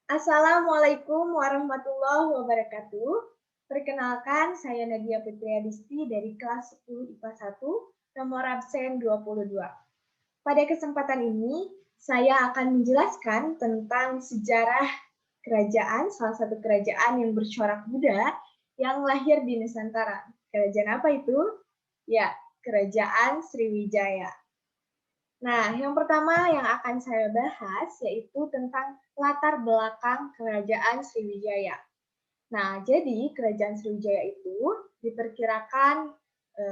Assalamualaikum warahmatullahi wabarakatuh. Perkenalkan, saya Nadia Putri Adisti dari kelas 10 IPA 1, nomor absen 22. Pada kesempatan ini, saya akan menjelaskan tentang sejarah kerajaan, salah satu kerajaan yang bercorak Buddha yang lahir di Nusantara. Kerajaan apa itu? Ya, Kerajaan Sriwijaya. Nah, yang pertama yang akan saya bahas yaitu tentang latar belakang Kerajaan Sriwijaya. Nah, jadi Kerajaan Sriwijaya itu diperkirakan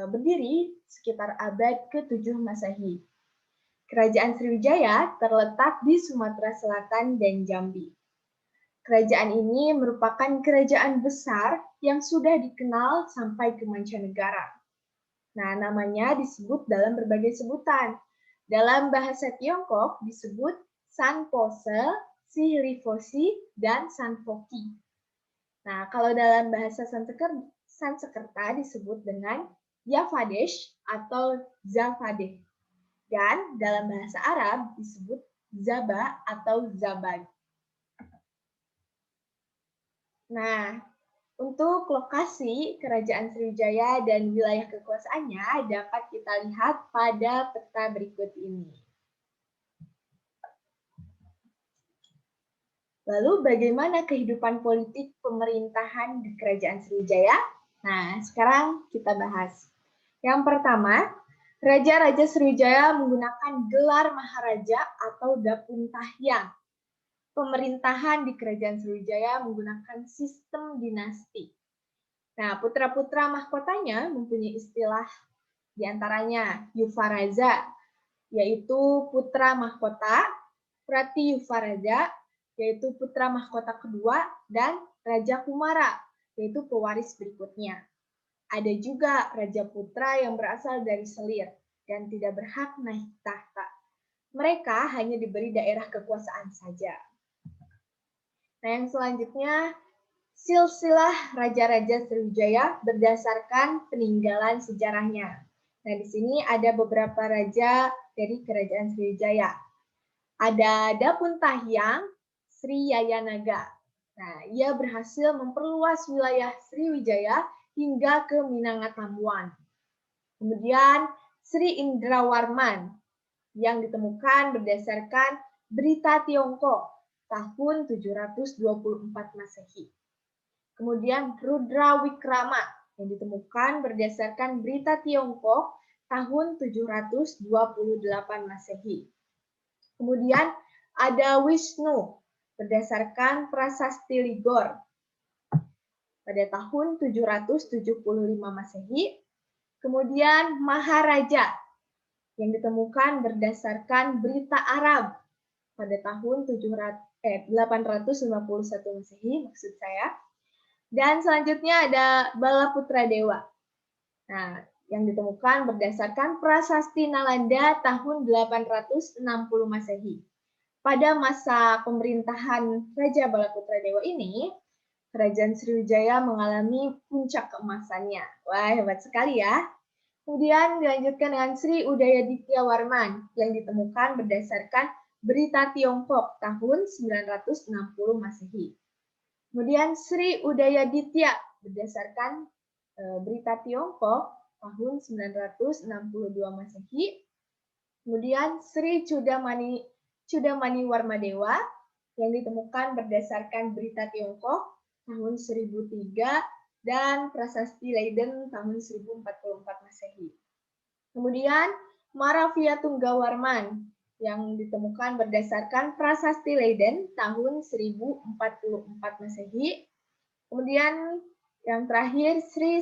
berdiri sekitar abad ke-7 Masehi. Kerajaan Sriwijaya terletak di Sumatera Selatan dan Jambi. Kerajaan ini merupakan kerajaan besar yang sudah dikenal sampai ke mancanegara. Nah, namanya disebut dalam berbagai sebutan. Dalam bahasa Tiongkok disebut Sanpose, Sihlifosi, dan Sanpoki. Nah, kalau dalam bahasa Sanskerta disebut dengan Yavadesh atau Zavadeh. Dan dalam bahasa Arab disebut Zaba atau Zabad. Nah, untuk lokasi Kerajaan Sriwijaya dan wilayah kekuasaannya dapat kita lihat pada peta berikut ini. Lalu bagaimana kehidupan politik pemerintahan di Kerajaan Sriwijaya? Nah, sekarang kita bahas. Yang pertama, Raja-Raja Sriwijaya menggunakan gelar Maharaja atau Dapuntahyang. Pemerintahan di Kerajaan Sriwijaya menggunakan sistem dinasti. Nah, putra-putra mahkotanya mempunyai istilah diantaranya Yuvaraja, yaitu putra mahkota, Prati Yuvaraja, yaitu putra mahkota kedua, dan Raja Kumara, yaitu pewaris berikutnya. Ada juga Raja Putra yang berasal dari Selir dan tidak berhak naik tahta. Mereka hanya diberi daerah kekuasaan saja. Nah, yang selanjutnya, silsilah Raja-Raja Sriwijaya berdasarkan peninggalan sejarahnya. Nah, di sini ada beberapa raja dari Kerajaan Sriwijaya. Ada Dapuntahyang Sri Yayanaga. Nah, ia berhasil memperluas wilayah Sriwijaya hingga ke Minangkabau. Kemudian Sri Indrawarman yang ditemukan berdasarkan berita Tiongkok tahun 724 Masehi. Kemudian Rudra Wikrama yang ditemukan berdasarkan berita Tiongkok tahun 728 Masehi. Kemudian ada Wisnu berdasarkan Prasasti Ligor pada tahun 775 Masehi. Kemudian Maharaja yang ditemukan berdasarkan berita Arab pada tahun 851 Masehi maksud saya. Dan selanjutnya ada Balaputra Dewa. Nah, yang ditemukan berdasarkan Prasasti Nalanda tahun 860 Masehi. Pada masa pemerintahan Raja Balaputra Dewa ini, Kerajaan Sriwijaya mengalami puncak keemasannya. Wah, hebat sekali ya. Kemudian dilanjutkan dengan Sri Udayaditya Warman yang ditemukan berdasarkan berita Tiongkok tahun 960 Masehi. Kemudian Sri Udayaditya berdasarkan berita Tiongkok tahun 962 Masehi. Kemudian Sri Chudamani Warmadewa yang ditemukan berdasarkan berita Tiongkok tahun 1003 dan Prasasti Leiden tahun 1044 Masehi. Kemudian Maravia Tunggawarman yang ditemukan berdasarkan Prasasti Leiden tahun 1044 Masehi. Kemudian yang terakhir Sri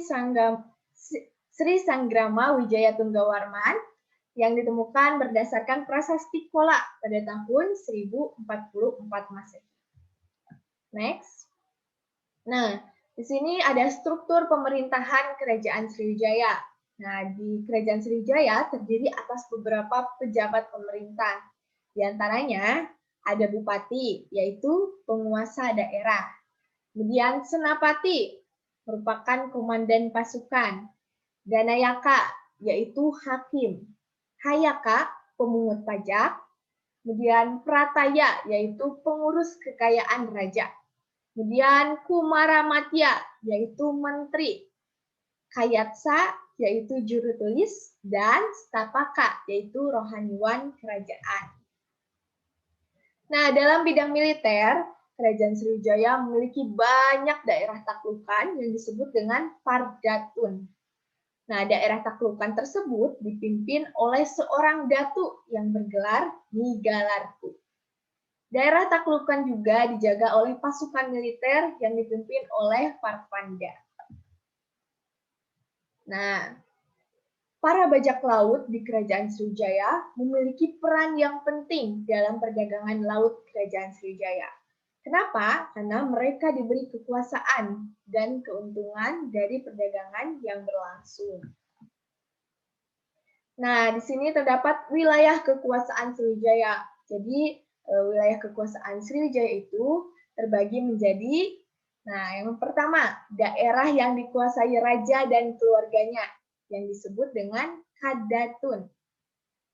Sanggrama Wijaya Tunggawarman yang ditemukan berdasarkan Prasasti Kola pada tahun 1044 Masehi. Next. Nah, di sini ada struktur pemerintahan Kerajaan Sriwijaya. Nah, di Kerajaan Sriwijaya terdiri atas beberapa pejabat pemerintah. Di antaranya ada bupati, yaitu penguasa daerah. Kemudian senapati, merupakan komandan pasukan. Danayaka, yaitu hakim. Hayaka, pemungut pajak. Kemudian Prataya, yaitu pengurus kekayaan raja. Kemudian Kumaramatya, yaitu menteri. Kayatsa, yaitu juru tulis, dan Stapaka, yaitu rohaniwan kerajaan. Nah, dalam bidang militer, Kerajaan Sriwijaya memiliki banyak daerah taklukan yang disebut dengan Pardatun. Nah, daerah taklukan tersebut dipimpin oleh seorang datu yang bergelar Nigalartu. Daerah taklukan juga dijaga oleh pasukan militer yang dipimpin oleh Parpanda. Nah, para bajak laut di Kerajaan Sriwijaya memiliki peran yang penting dalam perdagangan laut Kerajaan Sriwijaya. Kenapa? Karena mereka diberi kekuasaan dan keuntungan dari perdagangan yang berlangsung. Nah, di sini terdapat wilayah kekuasaan Sriwijaya. Jadi, wilayah kekuasaan Sriwijaya itu terbagi menjadi, nah, yang pertama, daerah yang dikuasai raja dan keluarganya, yang disebut dengan Kadatun.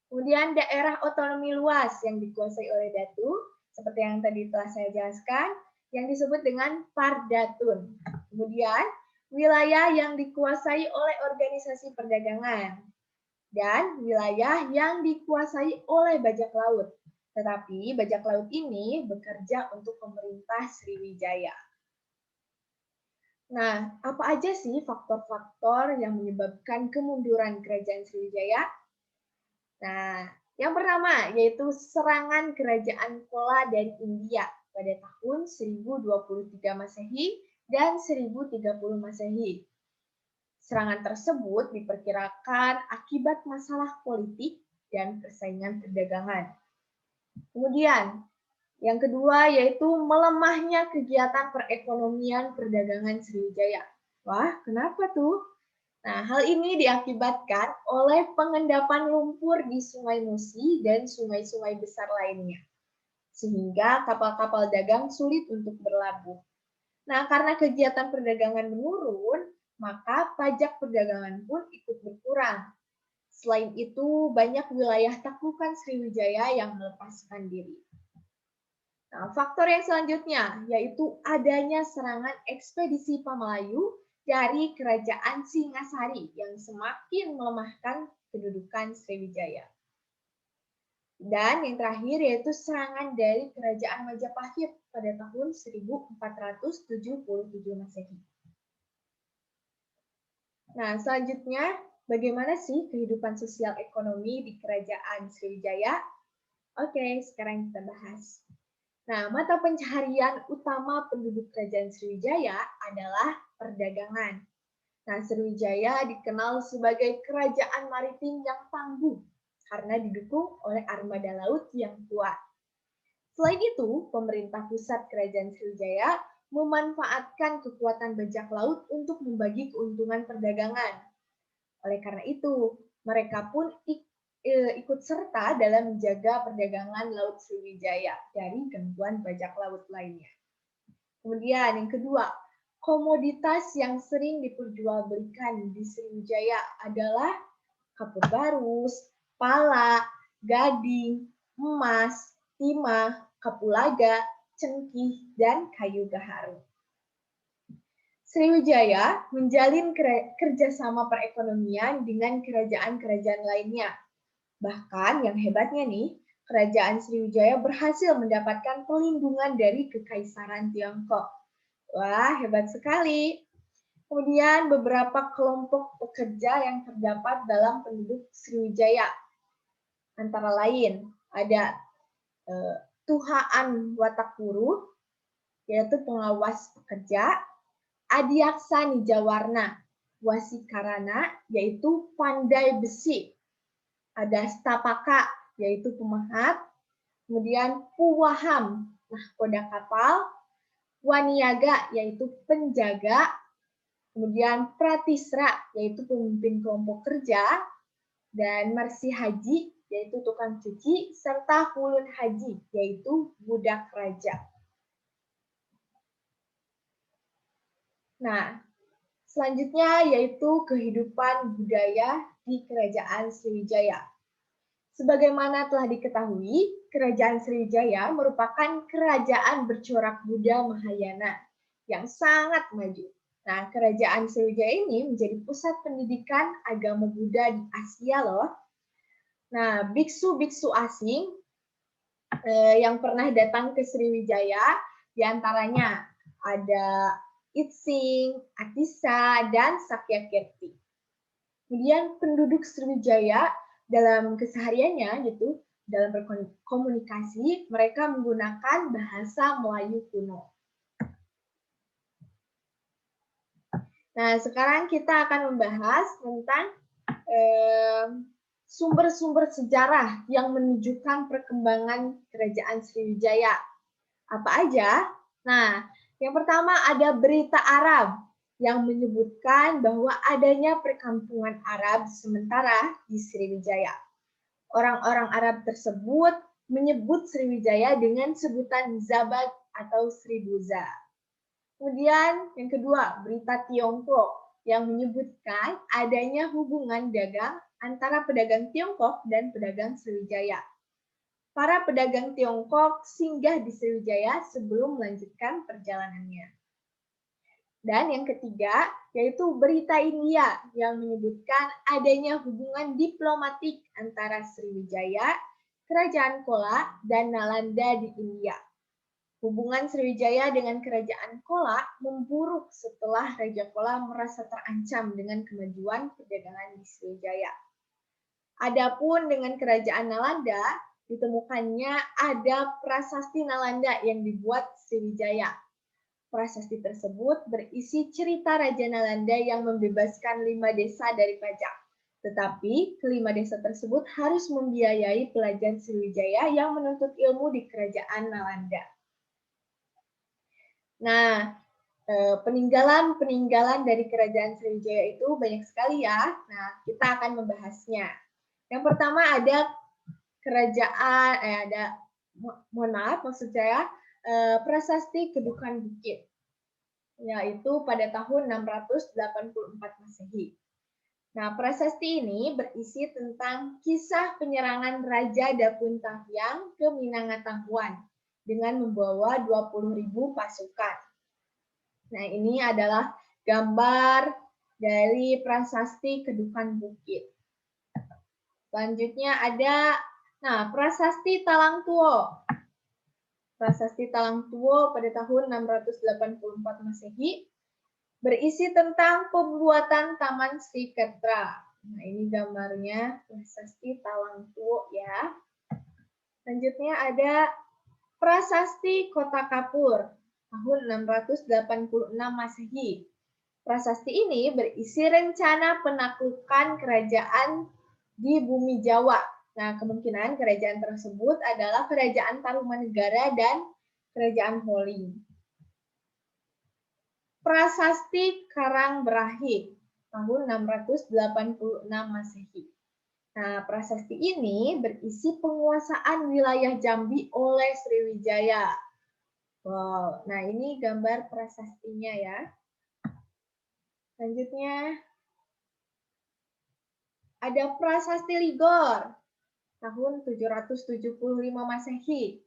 Kemudian daerah otonomi luas yang dikuasai oleh Datu, seperti yang tadi telah saya jelaskan, yang disebut dengan Pardatun. Kemudian wilayah yang dikuasai oleh organisasi perdagangan, dan wilayah yang dikuasai oleh bajak laut. Tetapi bajak laut ini bekerja untuk pemerintah Sriwijaya. Nah, apa aja sih faktor-faktor yang menyebabkan kemunduran Kerajaan Sriwijaya? Nah, yang pertama yaitu serangan Kerajaan Chola dari India pada tahun 1023 Masehi dan 1030 Masehi. Serangan tersebut diperkirakan akibat masalah politik dan persaingan perdagangan. Kemudian, yang kedua yaitu melemahnya kegiatan perekonomian perdagangan Sriwijaya. Wah, kenapa tuh? Nah, hal ini diakibatkan oleh pengendapan lumpur di Sungai Musi dan sungai-sungai besar lainnya, sehingga kapal-kapal dagang sulit untuk berlabuh. Nah, karena kegiatan perdagangan menurun, maka pajak perdagangan pun ikut berkurang. Selain itu, banyak wilayah taklukan Sriwijaya yang melepaskan diri. Nah, faktor yang selanjutnya yaitu adanya serangan ekspedisi Pamalayu dari Kerajaan Singasari yang semakin melemahkan kedudukan Sriwijaya. Dan yang terakhir yaitu serangan dari Kerajaan Majapahit pada tahun 1477 Masehi. Nah, selanjutnya bagaimana sih kehidupan sosial ekonomi di Kerajaan Sriwijaya? Oke, sekarang kita bahas. Nah, mata pencaharian utama penduduk Kerajaan Sriwijaya adalah perdagangan. Nah, Sriwijaya dikenal sebagai kerajaan maritim yang tangguh karena didukung oleh armada laut yang kuat. Selain itu, pemerintah pusat Kerajaan Sriwijaya memanfaatkan kekuatan bajak laut untuk membagi keuntungan perdagangan. Oleh karena itu, mereka pun ikut serta dalam menjaga perdagangan Laut Sriwijaya dari gangguan bajak laut lainnya. Kemudian yang kedua, komoditas yang sering diperjualbelikan di Sriwijaya adalah kapur barus, pala, gading, emas, timah, kapulaga, cengkih, dan kayu gaharu. Sriwijaya menjalin kerjasama perekonomian dengan kerajaan-kerajaan lainnya. Bahkan yang hebatnya nih, Kerajaan Sriwijaya berhasil mendapatkan pelindungan dari Kekaisaran Tiongkok. Wah, hebat sekali. Kemudian beberapa kelompok pekerja yang terdapat dalam penduduk Sriwijaya. Antara lain ada Tuhaan Watakuru, yaitu pengawas pekerja, Adiaksa Nijawarna, Wasikarana, yaitu pandai besi. Ada Stapaka, yaitu pemahat. Kemudian Puwaham, nahkoda kapal. Waniaga, yaitu penjaga. Kemudian Pratisra, yaitu pemimpin kelompok kerja. Dan Marsi Haji, yaitu tukang cuci. Serta Hulun Haji, yaitu budak raja. Nah, selanjutnya yaitu kehidupan budaya di Kerajaan Sriwijaya. Sebagaimana telah diketahui, Kerajaan Sriwijaya merupakan kerajaan bercorak Buddha Mahayana yang sangat maju. Nah, Kerajaan Sriwijaya ini menjadi pusat pendidikan agama Buddha di Asia loh. Nah, biksu-biksu asing yang pernah datang ke Sriwijaya, diantaranya ada Itsing, Atisa, dan Sakyakirti. Kemudian penduduk Sriwijaya dalam kesehariannya gitu, dalam berkomunikasi, mereka menggunakan bahasa Melayu kuno. Nah, sekarang kita akan membahas tentang sumber-sumber sejarah yang menunjukkan perkembangan Kerajaan Sriwijaya. Apa aja? Nah, yang pertama ada berita Arab yang menyebutkan bahwa adanya perkampungan Arab sementara di Sriwijaya. Orang-orang Arab tersebut menyebut Sriwijaya dengan sebutan Zabat atau Sribuza. Kemudian yang kedua, berita Tiongkok yang menyebutkan adanya hubungan dagang antara pedagang Tiongkok dan pedagang Sriwijaya. Para pedagang Tiongkok singgah di Sriwijaya sebelum melanjutkan perjalanannya. Dan yang ketiga, yaitu berita India yang menyebutkan adanya hubungan diplomatik antara Sriwijaya, Kerajaan Kola, dan Nalanda di India. Hubungan Sriwijaya dengan Kerajaan Kola memburuk setelah Raja Kola merasa terancam dengan kemajuan perdagangan di Sriwijaya. Adapun dengan Kerajaan Nalanda, ditemukannya ada prasasti Nalanda yang dibuat Sriwijaya. Prasasti tersebut berisi cerita Raja Nalanda yang membebaskan 5 desa dari pajak. Tetapi kelima desa tersebut harus membiayai pelajar Sriwijaya yang menuntut ilmu di Kerajaan Nalanda. Nah, peninggalan-peninggalan dari Kerajaan Sriwijaya itu banyak sekali ya. Nah, kita akan membahasnya. Yang pertama ada maksud saya prasasti Kedukan Bukit, yaitu pada tahun 684 Masehi. Nah, prasasti ini berisi tentang kisah penyerangan Raja Dapun Tahyang ke Minangkabau dengan membawa 20.000 pasukan. Nah, ini adalah gambar dari prasasti Kedukan Bukit. Selanjutnya ada prasasti Talang Tuo. Prasasti Talang Tuo pada tahun 684 Masehi berisi tentang pembuatan Taman Sri Ketra. Nah, ini gambarnya prasasti Talang Tuo ya. Selanjutnya ada prasasti Kota Kapur tahun 686 Masehi. Prasasti ini berisi rencana penaklukan kerajaan di bumi Jawa. Nah, kemungkinan kerajaan tersebut adalah Kerajaan Tarumanegara dan Kerajaan Holi. Prasasti Karangberahi tahun 686 Masehi. Nah, prasasti ini berisi penguasaan wilayah Jambi oleh Sriwijaya. Wow, nah ini gambar prasastinya ya. Selanjutnya ada prasasti Ligor tahun 775 Masehi.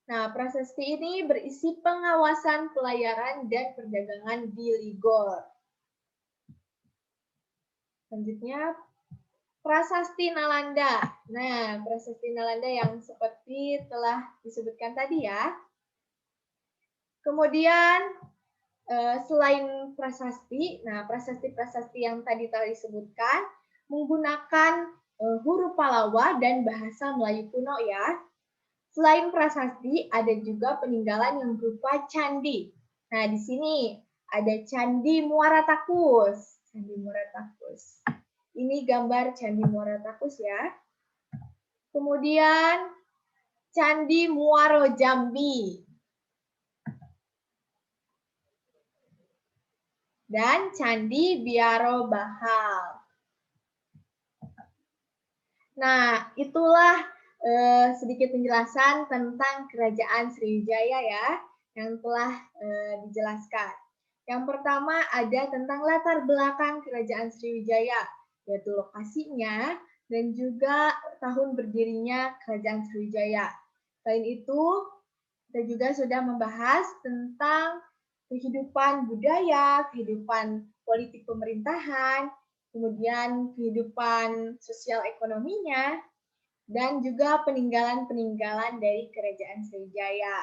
Nah, prasasti ini berisi pengawasan pelayaran dan perdagangan di Ligor. Selanjutnya, prasasti Nalanda. Nah, prasasti Nalanda yang seperti telah disebutkan tadi ya. Kemudian, selain prasasti, nah prasasti-prasasti yang tadi telah disebutkan menggunakan huruf Palawa dan bahasa Melayu kuno ya. Selain prasasti, ada juga peninggalan yang berupa candi. Nah, di sini ada Candi Muara Takus. Candi Muara Takus. Ini gambar Candi Muara Takus ya. Kemudian Candi Muaro Jambi. Dan Candi Biaro Bahal. Nah, itulah sedikit penjelasan tentang Kerajaan Sriwijaya ya, yang telah dijelaskan. Yang pertama ada tentang latar belakang Kerajaan Sriwijaya, yaitu lokasinya, dan juga tahun berdirinya Kerajaan Sriwijaya. Selain itu, kita juga sudah membahas tentang kehidupan budaya, kehidupan politik pemerintahan, kemudian kehidupan sosial ekonominya, dan juga peninggalan-peninggalan dari Kerajaan Sriwijaya.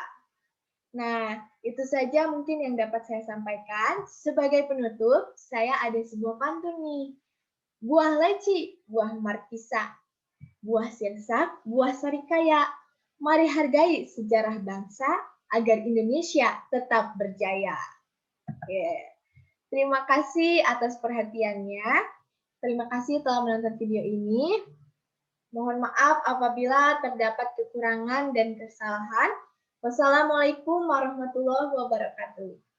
Nah, itu saja mungkin yang dapat saya sampaikan. Sebagai penutup, saya ada sebuah pantun nih. Buah leci, buah markisa, buah sirsak, buah sarikaya. Mari hargai sejarah bangsa agar Indonesia tetap berjaya. Oke. Terima kasih atas perhatiannya. Terima kasih telah menonton video ini. Mohon maaf apabila terdapat kekurangan dan kesalahan. Wassalamualaikum warahmatullahi wabarakatuh.